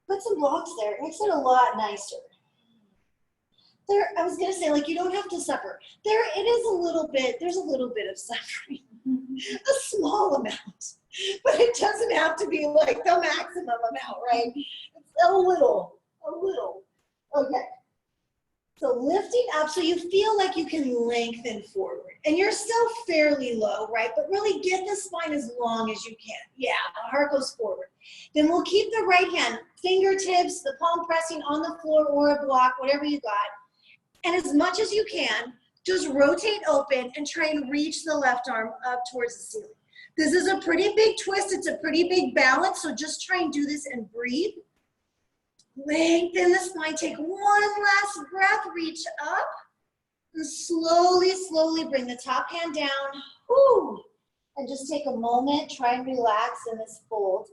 Put some blocks there. It makes it a lot nicer. I was gonna say, like, you don't have to suffer. There's a little bit of suffering, a small amount, but it doesn't have to be like the maximum amount, right? It's a little. Okay. So lifting up so you feel like you can lengthen forward. And you're still fairly low, right? But really get the spine as long as you can. Yeah, the heart goes forward. Then we'll keep the right hand, fingertips, the palm pressing on the floor or a block, whatever you got. And as much as you can, just rotate open and try and reach the left arm up towards the ceiling. This is a pretty big twist. It's a pretty big balance. So just try and do this and breathe. Lengthen the spine. Take one last breath. Reach up. And slowly bring the top hand down. Woo. And just take a moment. Try and relax in this fold.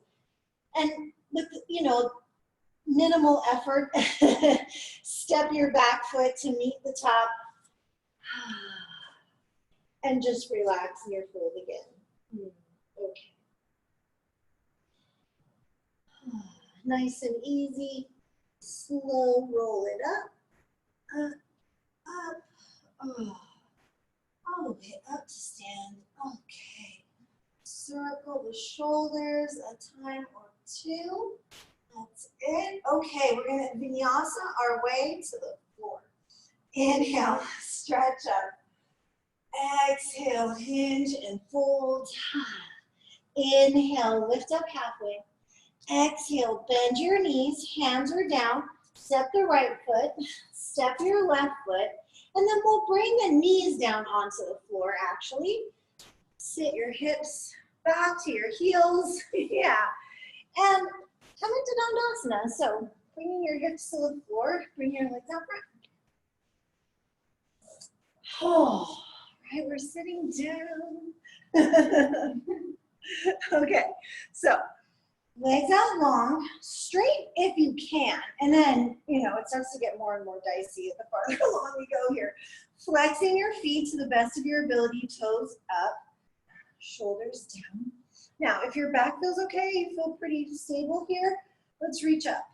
And with, minimal effort, step your back foot to meet the top. And just relax in your fold again. Okay. Nice and easy. Slow roll it up. All the way up to stand. Okay. Circle the shoulders a time or two. That's it. Okay, we're going to vinyasa our way to the floor. Inhale, stretch up. Exhale, hinge and fold. Inhale, lift up halfway. Exhale, bend your knees, hands are down. Step the right foot, step your left foot, and then we'll bring the knees down onto the floor, actually. Sit your hips back to your heels. Yeah. And come into Dandasana. So bringing your hips to the floor, bring your legs out front. Oh, right, we're sitting down. Okay, so legs out long, straight if you can. And then, it starts to get more and more dicey the farther along we go here. Flexing your feet to the best of your ability, toes up, shoulders down. Now, if your back feels okay, you feel pretty stable here, let's reach up.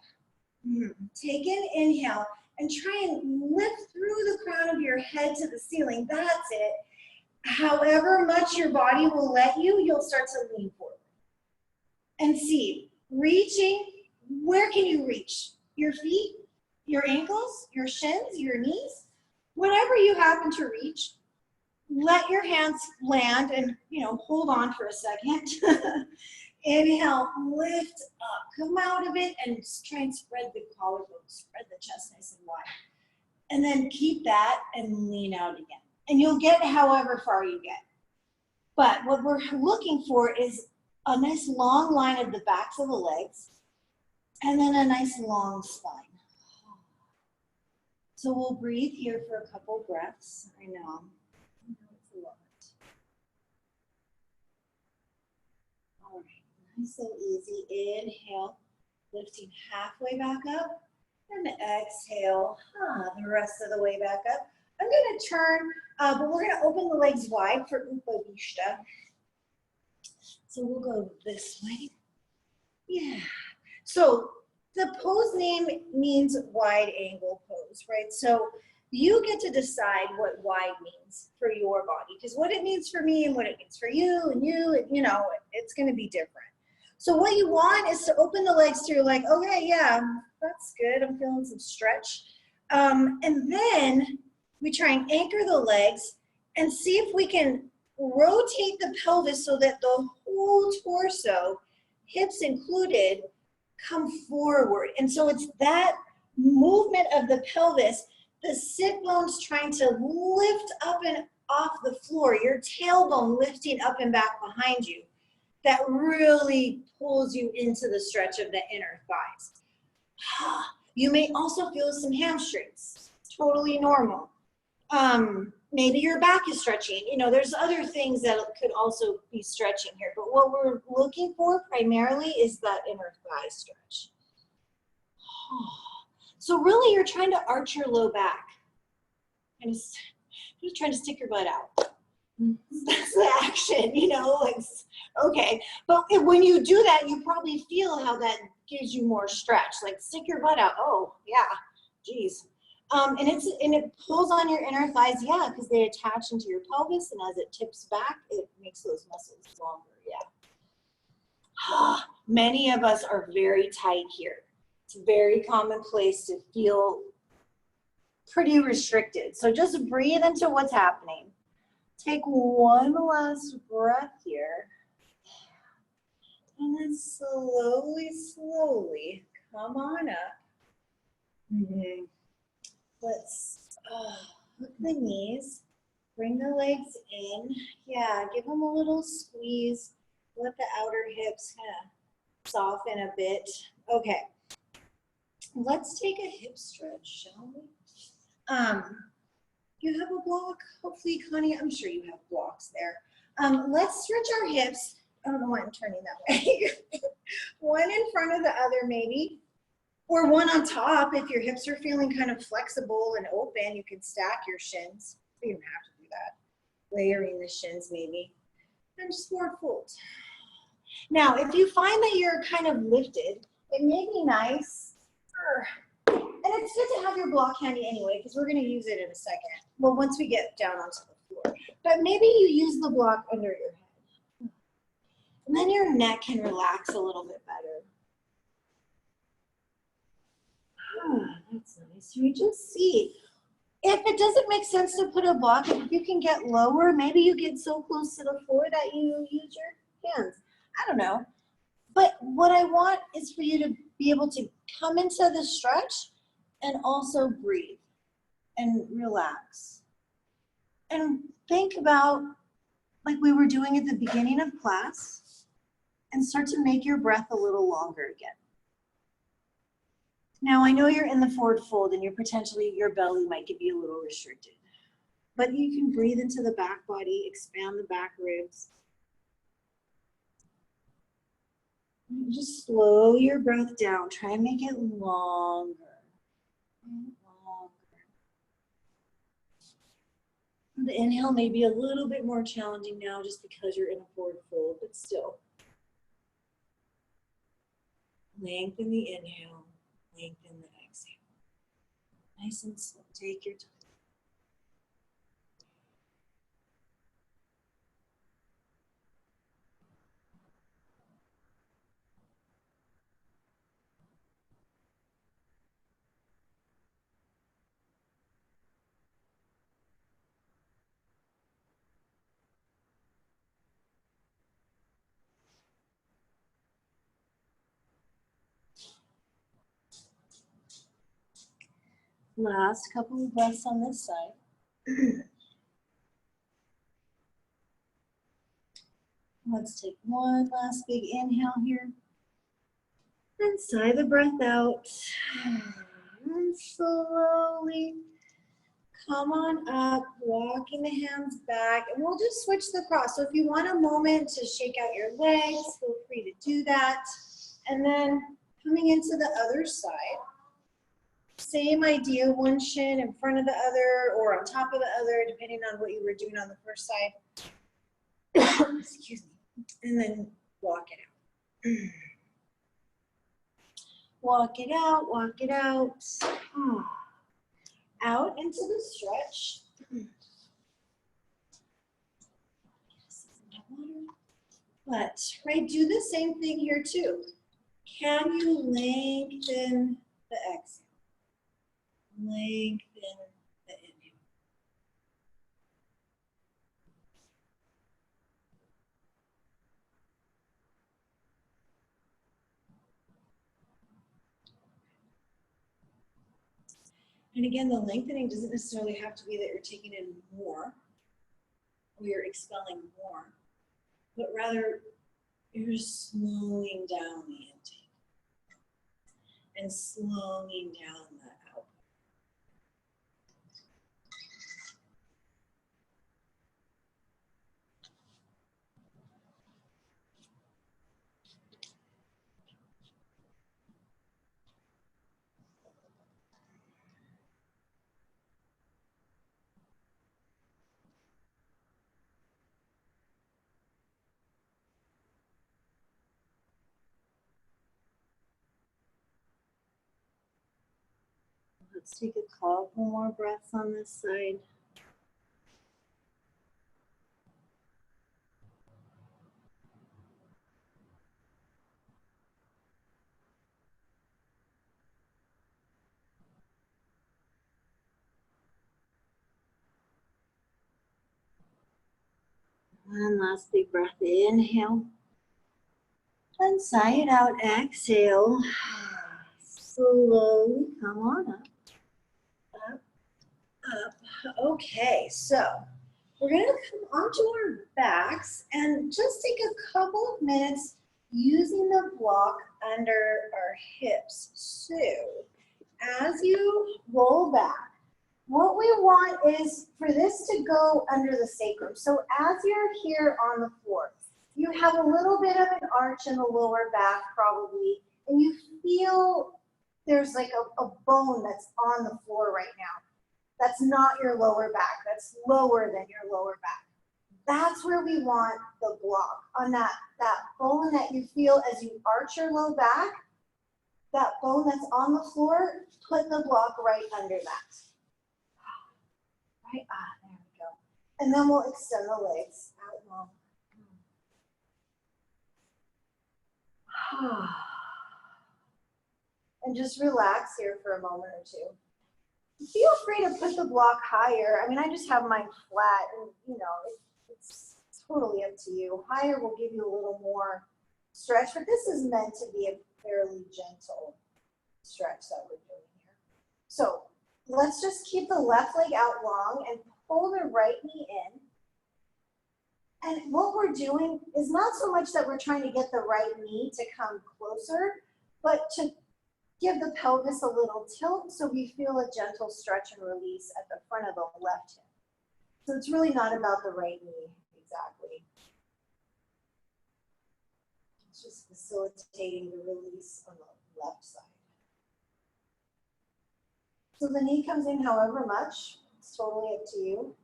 Take an inhale and try and lift through the crown of your head to the ceiling. That's it. However much your body will let you, you'll start to lean forward. And see, reaching, where can you reach? Your feet, your ankles, your shins, your knees, whatever you happen to reach. Let your hands land and, hold on for a second. Inhale, lift up, come out of it and try and spread the collarbone, spread the chest nice and wide. And then keep that and lean out again. And you'll get however far you get. But what we're looking for is a nice long line of the backs of the legs and then a nice long spine. So we'll breathe here for a couple breaths. I know it's a lot. All right, nice and easy. Inhale, lifting halfway back up, and exhale, the rest of the way back up. I'm going to turn, but we're going to open the legs wide for Upavishta. So we'll go this way. Yeah. So the pose name means wide angle pose, right? So You get to decide what wide means for your body, because what it means for me and what it means for you, you know, it's going to be different. So what you want is to open the legs through, like, okay, yeah, that's good. I'm feeling some stretch. And then we try and anchor the legs and see if we can rotate the pelvis so that the whole torso, hips included, come forward. And so it's that movement of the pelvis, the sit bone's trying to lift up and off the floor, your tailbone lifting up and back behind you, that really pulls you into the stretch of the inner thighs. You may also feel some hamstrings, totally normal. Maybe your back is stretching. You know, there's other things that could also be stretching here, but what we're looking for primarily is that inner thigh stretch. So really you're trying to arch your low back and you're trying to stick your butt out. That's the action, you know, like, okay. But when you do that, you probably feel how that gives you more stretch, like stick your butt out. Oh yeah, geez. And it pulls on your inner thighs, yeah, because they attach into your pelvis, and as it tips back, it makes those muscles longer, yeah. Many of us are very tight here. It's very commonplace to feel pretty restricted. So just breathe into what's happening. Take one last breath here. And then slowly, slowly come on up. Mm-hmm. Let's hook the knees, bring the legs in. Yeah, give them a little squeeze. Let the outer hips kind of soften a bit. Okay, let's take a hip stretch, shall we? You have a block? Hopefully, Connie, I'm sure you have blocks there. Let's stretch our hips. I don't know why I'm turning that way. One in front of the other, maybe. Or one on top. If your hips are feeling kind of flexible and open, you can stack your shins. You don't have to do that. Layering the shins, maybe. And just forward fold. Now, if you find that you're kind of lifted, it may be nice. And it's good to have your block handy anyway, because we're going to use it in a second. Well, once we get down onto the floor. But maybe you use the block under your head. And then your neck can relax a little bit better. That's nice. You just see. If it doesn't make sense to put a block, if you can get lower, maybe you get so close to the floor that you use your hands. I don't know. But what I want is for you to be able to come into the stretch and also breathe and relax. And think about, like we were doing at the beginning of class, and start to make your breath a little longer again. Now, I know you're in the forward fold and your belly might be a little restricted, but you can breathe into the back body, expand the back ribs. And just slow your breath down. Try and make it longer. The inhale may be a little bit more challenging now just because you're in a forward fold, but still. Lengthen the inhale, lengthen the exhale. Nice and slow. Take your time. Last couple of breaths on this side. Let's take one last big inhale here. And sigh the breath out. And slowly come on up, walking the hands back. And we'll just switch the cross. So if you want a moment to shake out your legs, feel free to do that. And then coming into the other side. Same idea, one shin in front of the other or on top of the other, depending on what you were doing on the first side. Excuse me. And then walk it out. Walk it out, walk it out. out into the stretch. But, right, do the same thing here too. Can you lengthen the exhale? Lengthen the inhale. And again, the lengthening doesn't necessarily have to be that you're taking in more or you're expelling more, but rather you're slowing down the intake and slowing down the output. Let's take a couple more breaths on this side. One last big breath, inhale. And sigh it out, exhale. Slowly come on up. Up, up. Okay, so we're gonna come onto our backs and just take a couple of minutes using the block under our hips. So as you roll back, what we want is for this to go under the sacrum. So as you're here on the floor, you have a little bit of an arch in the lower back probably, and you feel there's like a bone that's on the floor right now. That's not your lower back. That's lower than your lower back. That's where we want the block, on that bone that you feel as you arch your low back, that bone that's on the floor, put the block right under that. Right, there we go. And then we'll extend the legs out long. And just relax here for a moment or two. Feel free to put the block higher. I mean, I just have mine flat, and you know, it's totally up to you. Higher will give you a little more stretch, but this is meant to be a fairly gentle stretch that we're doing here. So let's just keep the left leg out long and pull the right knee in. And what we're doing is not so much that we're trying to get the right knee to come closer, but to give the pelvis a little tilt so we feel a gentle stretch and release at the front of the left hip. So it's really not about the right knee exactly. It's just facilitating the release on the left side. So the knee comes in however much, it's totally up to you.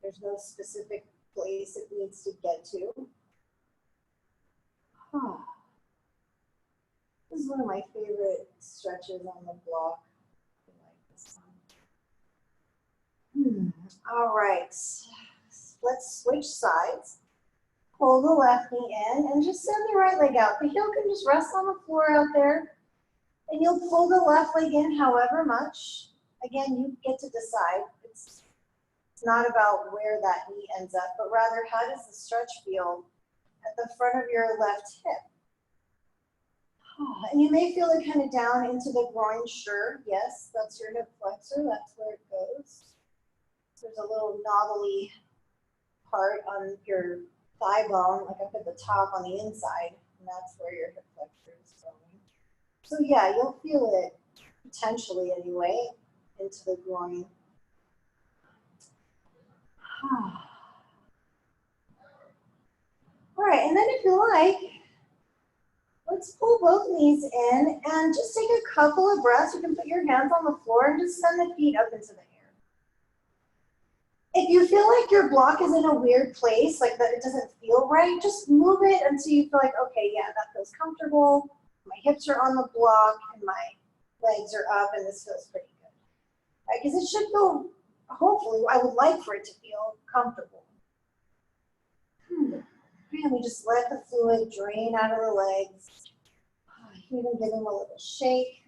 There's no specific place it needs to get to. This is one of my favorite stretches on the block. I like this one. All right, let's switch sides. Pull the left knee in and just send the right leg out. The heel can just rest on the floor out there. And you'll pull the left leg in however much. Again, you get to decide. It's not about where that knee ends up, but rather how does the stretch feel at the front of your left hip. And you may feel it kind of down into the groin, sure, yes, that's your hip flexor, that's where it goes. There's a little knobbly part on your thigh bone, like up at the top on the inside, and that's where your hip flexor is going. So yeah, you'll feel it, potentially anyway, into the groin. All right, and then if you like, let's pull both knees in and just take a couple of breaths. You can put your hands on the floor and just send the feet up into the air. If you feel like your block is in a weird place, like that it doesn't feel right, just move it until you feel like, okay, yeah, that feels comfortable. My hips are on the block and my legs are up and this feels pretty good. right? Because it should feel, hopefully, I would like for it to feel comfortable. And we just let the fluid drain out of the legs. Even give them a little shake.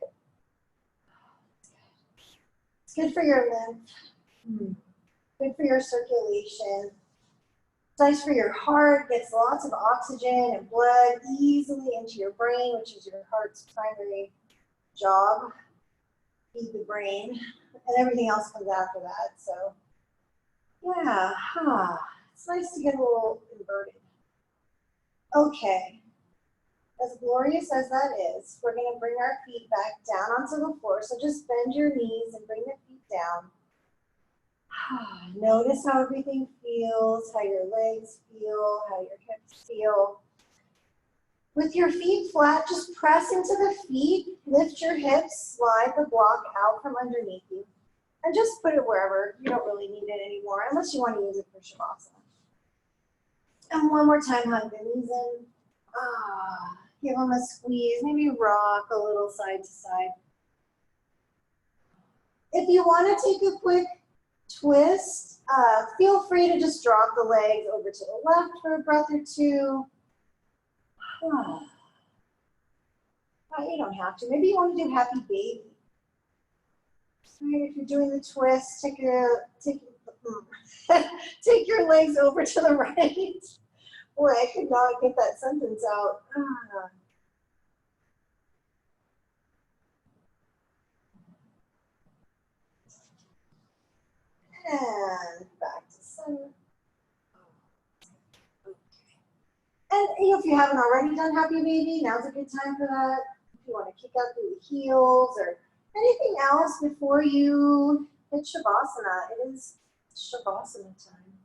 It's good for your lymph, good for your circulation. It's nice for your heart, gets lots of oxygen and blood easily into your brain, which is your heart's primary job. Feed the brain, and everything else comes after that. So, yeah, it's nice to get a little inverted. Okay, as glorious as that is, we're going to bring our feet back down onto the floor. So just bend your knees and bring the feet down. Notice how everything feels, how your legs feel, how your hips feel. With your feet flat, just press into the feet, lift your hips, slide the block out from underneath you, and just put it wherever. You don't really need it anymore, unless you want to use it for Shavasana. And one more time, hug the knees in. Give them a squeeze, maybe rock a little side to side. If you want to take a quick twist, feel free to just drop the legs over to the left for a breath or two. You don't have to. Maybe you want to do happy baby. Right, if you're doing the twist, take your legs over to the right. Boy, I could not get that sentence out. And back to center. And if you haven't already done happy baby, now's a good time for that. If you want to kick out through the heels or anything else before you hit Shavasana, it is Shavasana time.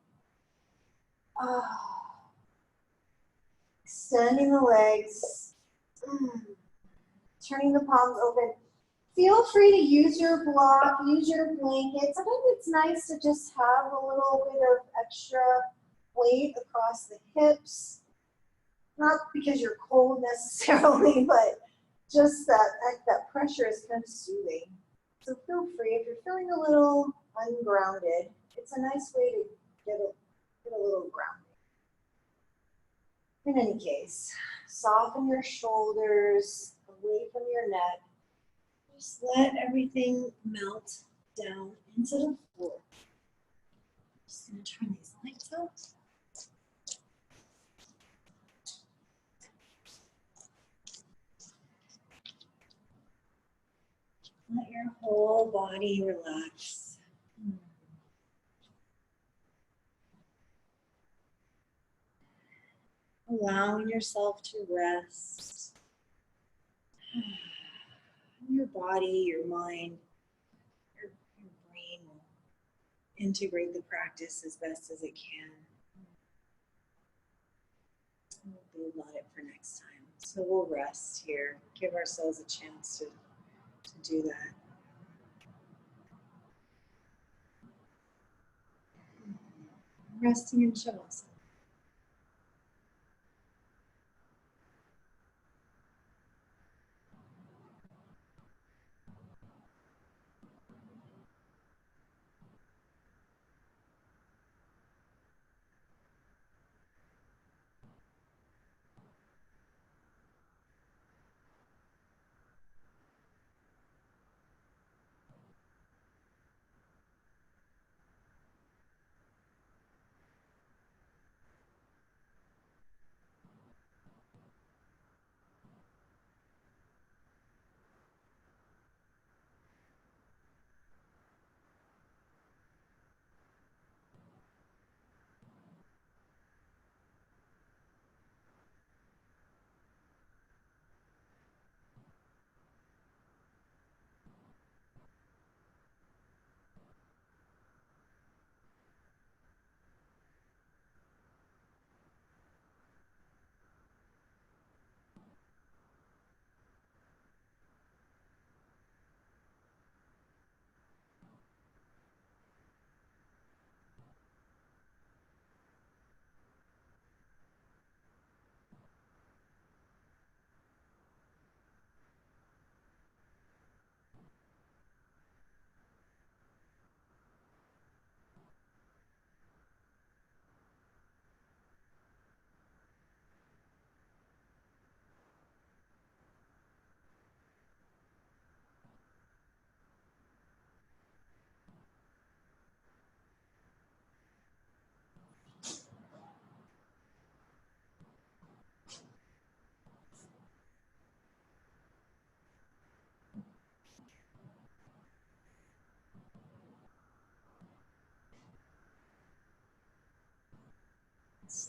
Extending the legs, turning the palms open. Feel free to use your block, use your blanket. Sometimes it's nice to just have a little bit of extra weight across the hips. Not because you're cold necessarily, but just that pressure is kind of soothing. So feel free, if you're feeling a little ungrounded, it's a nice way to get a little grounding. In any case, soften your shoulders away from your neck. Just let everything melt down into the floor. I'm just going to turn these lights out. Let your whole body relax. Allowing yourself to rest. Your body, your mind, your brain will integrate the practice as best as it can. We'll build on it for next time. So we'll rest here, give ourselves a chance to do that. Resting in Shavasana.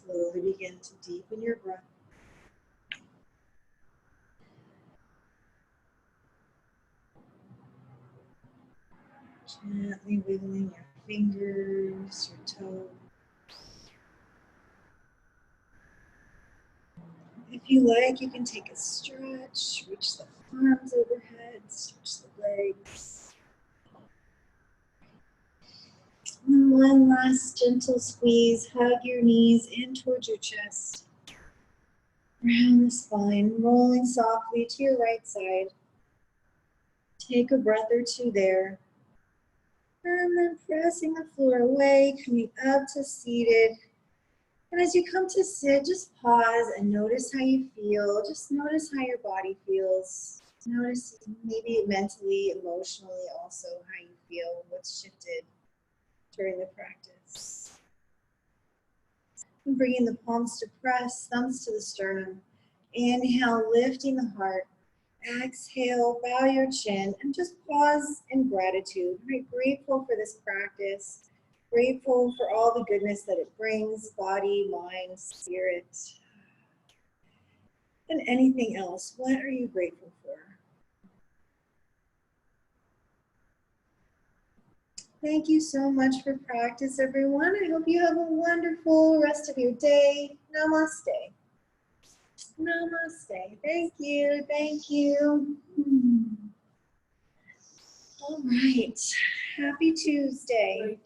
Slowly begin to deepen your breath. Gently wiggling your fingers, your toes. If you like, you can take a stretch, reach the arms overhead, stretch the legs. And one last gentle squeeze, hug your knees in towards your chest. Round the spine, rolling softly to your right side. Take a breath or two there. And then pressing the floor away, coming up to seated. And as you come to sit, just pause and notice how you feel. Just notice how your body feels. Notice maybe mentally, emotionally also how you feel, what's shifted during the practice. And bringing the palms to press, thumbs to the sternum. Inhale, lifting the heart. Exhale, bow your chin, and just pause in gratitude. Right? Grateful for this practice. Grateful for all the goodness that it brings, body, mind, spirit, and anything else. What are you grateful for? Thank you so much for practice, everyone. I hope you have a wonderful rest of your day. Namaste. Namaste. Thank you. Thank you. All right. Happy Tuesday.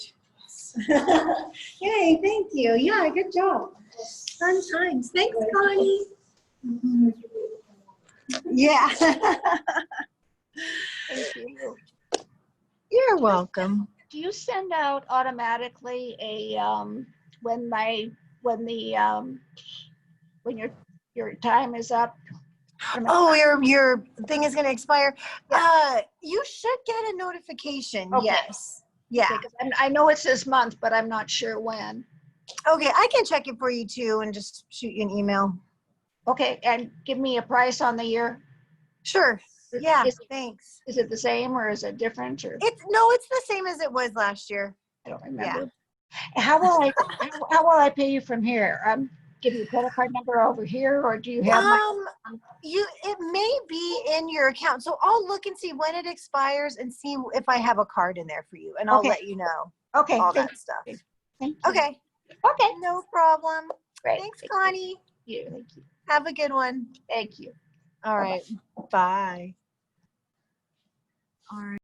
Yay, thank you. Yeah, good job. Fun times. Thanks, Connie. Yeah. Thank you. You're welcome. Do you send out automatically a when your time is up? Oh, your thing is going to expire. Yeah. You should get a notification. Okay. Yes. Yeah. Okay, 'cause I know it's this month, but I'm not sure when. Okay, I can check it for you too and just shoot you an email. Okay, and give me a price on the year. Sure. Yeah. Is, Thanks. is it the same or is it different? Or It's the same as it was last year. I don't remember. Yeah. How will I pay you from here? Give you a credit card number over here, or do you have It may be in your account. So I'll look and see when it expires and see if I have a card in there for you, and I'll let you know. Okay. All that stuff. Thank you. Okay. Okay. No problem. Great. Thanks, Connie. Thank you. Have a good one. Thank you. All right. Bye. All right.